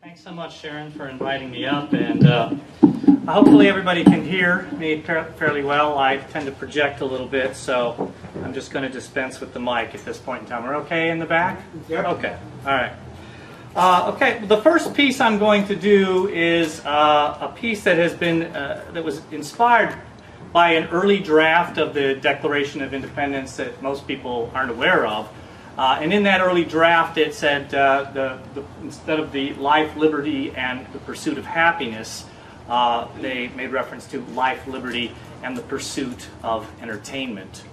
Thanks so much, Sharon, for inviting me up, and hopefully everybody can hear me fairly well. I tend to project a little bit, so I'm just going to dispense with the mic at this point in time. We're okay in the back? Yep. Okay, all right. Okay, the first piece I'm going to do is a piece that has been, that was inspired by an early draft of the Declaration of Independence that most people aren't aware of. And in that early draft, it said instead of the life, liberty, and the pursuit of happiness, they made reference to life, liberty, and the pursuit of entertainment.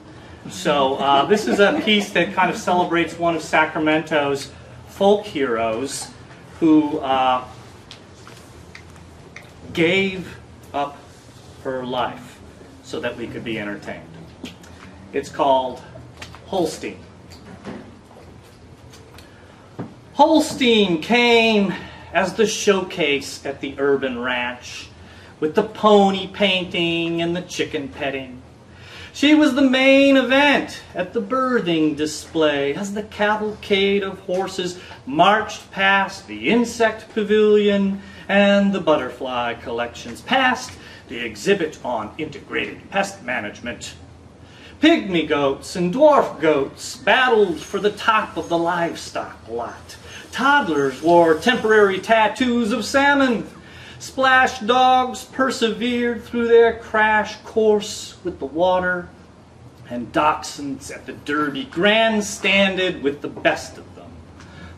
So this is a piece that kind of celebrates one of Sacramento's folk heroes who gave up her life so that we could be entertained. It's called Holstein. Holstein came as the showcase at the urban ranch, with the pony painting and the chicken petting. She was the main event at the birthing display as the cavalcade of horses marched past the insect pavilion and the butterfly collections, past the exhibit on integrated pest management. Pygmy goats and dwarf goats battled for the top of the livestock lot. Toddlers wore temporary tattoos of salmon. Splash dogs persevered through their crash course with the water. And dachshunds at the Derby grandstanded with the best of them.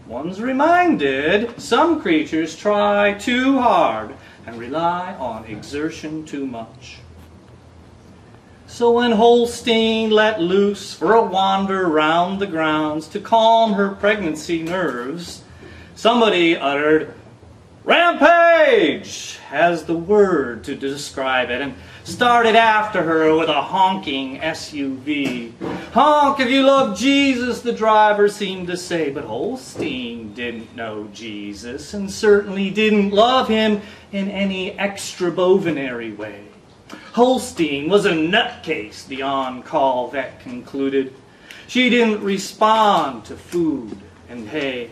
One's reminded some creatures try too hard and rely on exertion too much. So when Holstein let loose for a wander round the grounds to calm her pregnancy nerves, somebody uttered, "Rampage!" as the word to describe it, and started after her with a honking SUV. "Honk if you love Jesus," the driver seemed to say, but Holstein didn't know Jesus and certainly didn't love him in any extra-bovinary way. Holstein was a nutcase, the on-call vet concluded. She didn't respond to food and hay.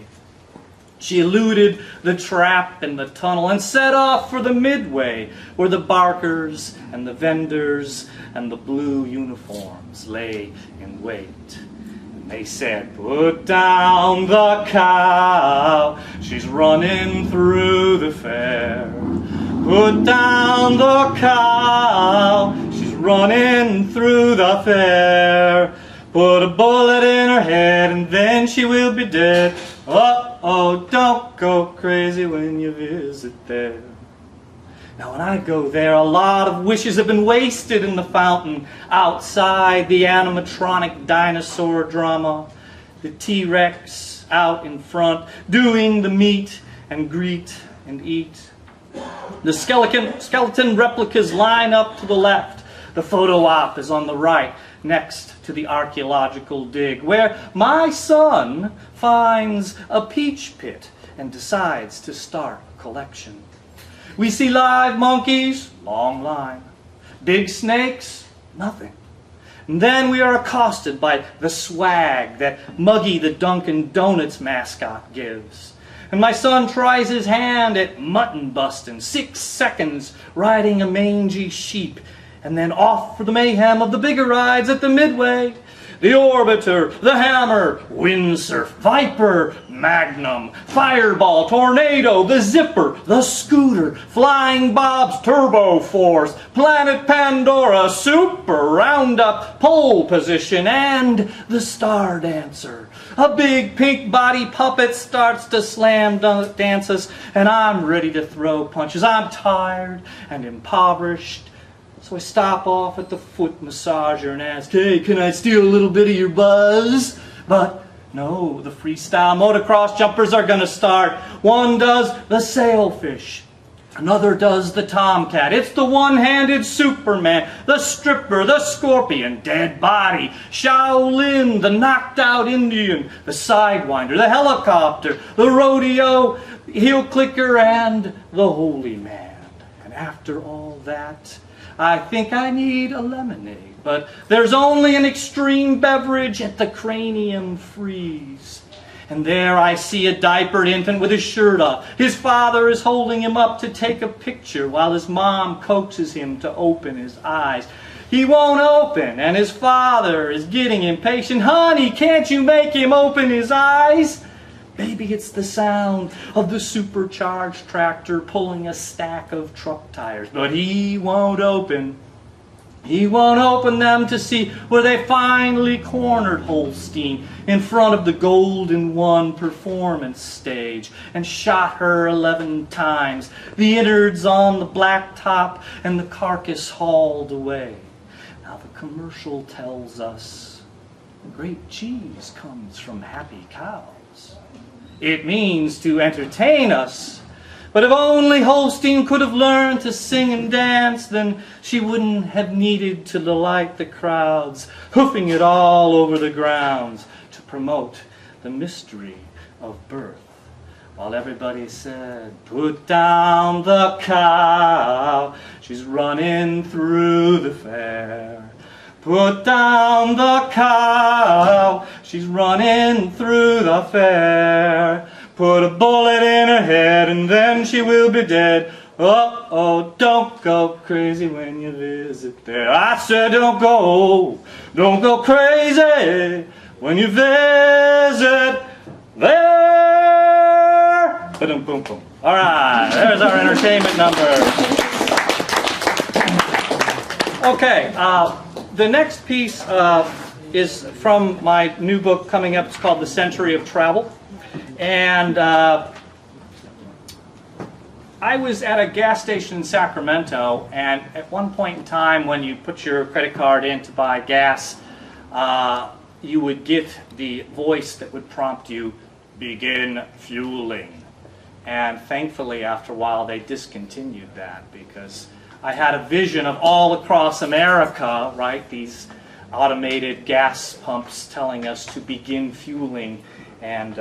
She eluded the trap in the tunnel and set off for the midway, where the barkers and the vendors and the blue uniforms lay in wait. And they said, "Put down the cow, she's running through the fair. Put down the cow, she's running through the fair. Put a bullet in her head and then she will be dead. Uh-oh, don't go crazy when you visit there." Now when I go there, a lot of wishes have been wasted in the fountain outside the animatronic dinosaur drama. The T-Rex out in front, doing the meet and greet and eat. The skeleton replicas line up to the left. The photo op is on the right, next to the archaeological dig, where my son finds a peach pit and decides to start a collection. We see live monkeys, long line. Big snakes, nothing. And then we are accosted by the swag that Muggy the Dunkin' Donuts mascot gives. And my son tries his hand at mutton busting, 6 seconds riding a mangy sheep, and then off for the mayhem of the bigger rides at the Midway. The Orbiter, the Hammer, Windsurf, Viper, Magnum, Fireball, Tornado, the Zipper, the Scooter, Flying Bob's Turbo Force, Planet Pandora, Super Roundup, Pole Position, and the Star Dancer. A big pink body puppet starts to slam dance us, and I'm ready to throw punches. I'm tired and impoverished. So I stop off at the foot massager and ask, "Hey, can I steal a little bit of your buzz?" But no, the freestyle motocross jumpers are going to start. One does the sailfish. Another does the tomcat. It's the one-handed Superman, the stripper, the scorpion, dead body, Shaolin, the knocked-out Indian, the sidewinder, the helicopter, the rodeo, heel clicker, and the holy man. And after all that, I think I need a lemonade, but there's only an extreme beverage at the Cranium Freeze. And there I see a diapered infant with his shirt off. His father is holding him up to take a picture while his mom coaxes him to open his eyes. He won't open, and his father is getting impatient. Honey, can't you make him open his eyes? Maybe it's the sound of the supercharged tractor pulling a stack of truck tires, but he won't open. He won't open them to see where they finally cornered Holstein in front of the Golden One performance stage and shot her 11 times, the innards on the black top and the carcass hauled away. Now the commercial tells us great cheese comes from happy cows. It means to entertain us. But if only Holstein could have learned to sing and dance, then she wouldn't have needed to delight the crowds, hoofing it all over the grounds to promote the mystery of birth. While everybody said, put down the cow, she's running through the fair. Put down the cow, she's running through the fair. Put a bullet in her head and then she will be dead. Uh-oh, don't go crazy when you visit there. I said don't go crazy when you visit there. Boom, boom, boom. All right, there's our entertainment number. Okay, the next piece is from my new book coming up. It's called The Century of Travel. And I was at a gas station in Sacramento, and at one point in time when you put your credit card in to buy gas, you would get the voice that would prompt you, begin fueling. And thankfully, after a while, they discontinued that because I had a vision of all across America, right, these automated gas pumps telling us to begin fueling. And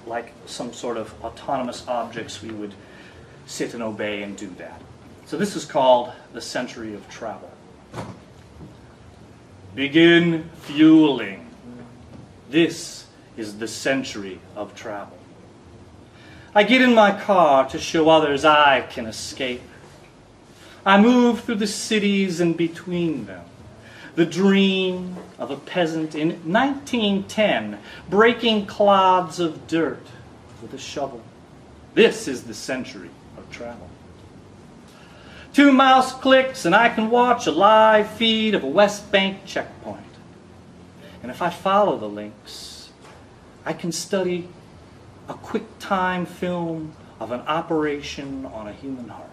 like some sort of autonomous objects, we would sit and obey and do that. So this is called The Century of Travel. Begin fueling. This is the century of travel. I get in my car to show others I can escape. I move through the cities and between them. The dream of a peasant in 1910 breaking clods of dirt with a shovel. This is the century of travel. 2 mouse clicks and I can watch a live feed of a West Bank checkpoint. And if I follow the links, I can study a quick time film of an operation on a human heart.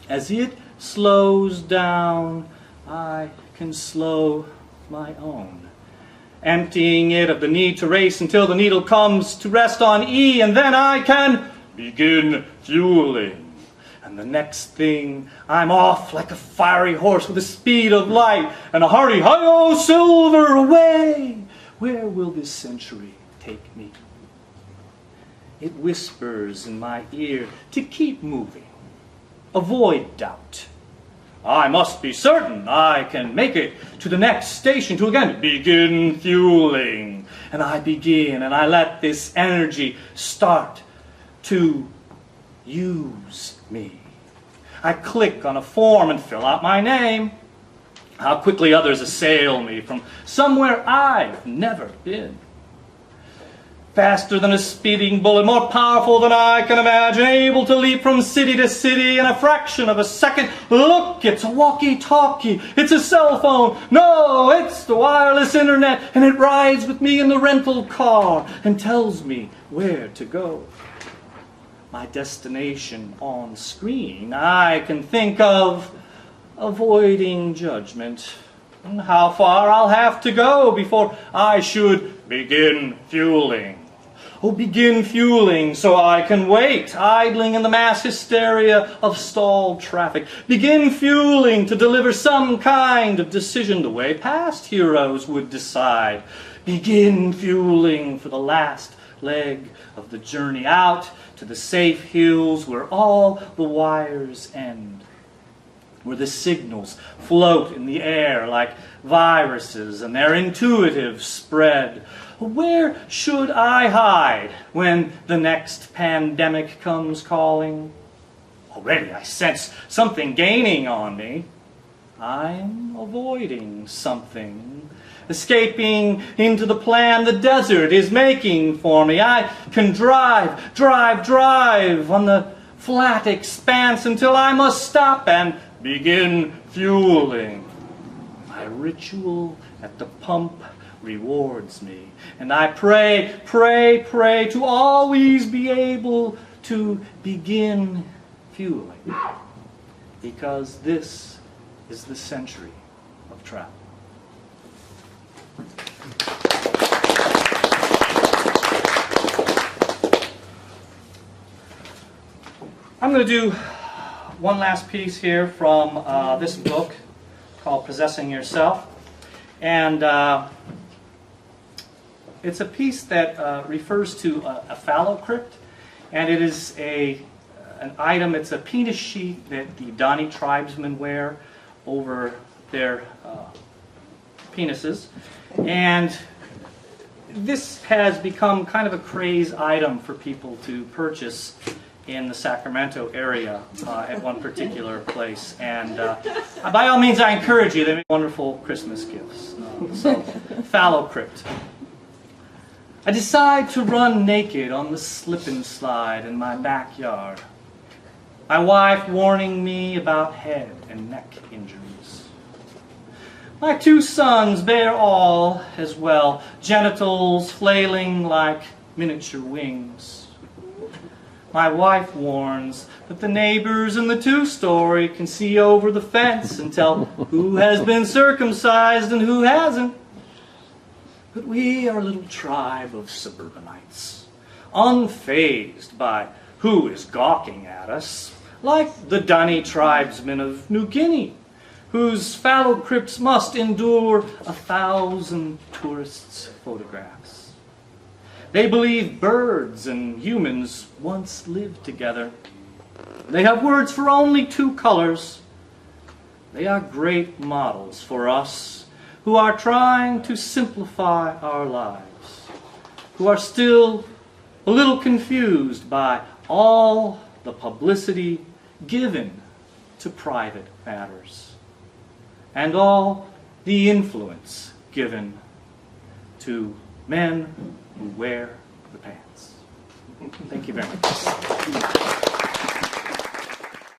As it slows down, I can slow my own, emptying it of the need to race until the needle comes to rest on E, and then I can begin fueling. And the next thing, I'm off like a fiery horse with the speed of light and a hearty hi-yo silver away. Where will this century take me? It whispers in my ear to keep moving, avoid doubt. I must be certain I can make it to the next station to again begin fueling. And I begin, and I let this energy start to use me. I click on a form and fill out my name. How quickly others assail me from somewhere I've never been. Faster than a speeding bullet, more powerful than I can imagine, able to leap from city to city in a fraction of a second. Look, it's a walkie-talkie, it's a cell phone. No, it's the wireless internet, and it rides with me in the rental car and tells me where to go. My destination on screen, I can think of avoiding judgment and how far I'll have to go before I should begin fueling. Oh, begin fueling so I can wait, idling in the mass hysteria of stalled traffic. Begin fueling to deliver some kind of decision the way past heroes would decide. Begin fueling for the last leg of the journey out to the safe hills where all the wires end, where the signals float in the air like viruses and their intuitive spread. Where should I hide when the next pandemic comes calling? Already I sense something gaining on me. I'm avoiding something, escaping into the plan the desert is making for me. I can drive on the flat expanse until I must stop and begin fueling. My ritual at the pump rewards me, and I pray to always be able to begin fueling, because this is the century of travel. I'm going to do one last piece here from this book called Possessing Yourself. And it's a piece that refers to a phallocrypt. And it is an item, it's a penis sheath that the Donnie tribesmen wear over their penises. And this has become kind of a craze item for people to purchase in the Sacramento area at one particular place. And by all means, I encourage you. They make wonderful Christmas gifts. So, phallocrypt. I decide to run naked on the slip and slide in my backyard. My wife warning me about head and neck injuries. My 2 sons bear all as well, genitals flailing like miniature wings. My wife warns that the neighbors in the 2-story can see over the fence and tell who has been circumcised and who hasn't. But we are a little tribe of suburbanites, unfazed by who is gawking at us, like the Dunny tribesmen of New Guinea, whose phallocrypts must endure 1,000 tourists' photographs. They believe birds and humans once lived together. They have words for only 2 colors. They are great models for us who are trying to simplify our lives, who are still a little confused by all the publicity given to private matters, and all the influence given to men who wear the pants. Thank you very much.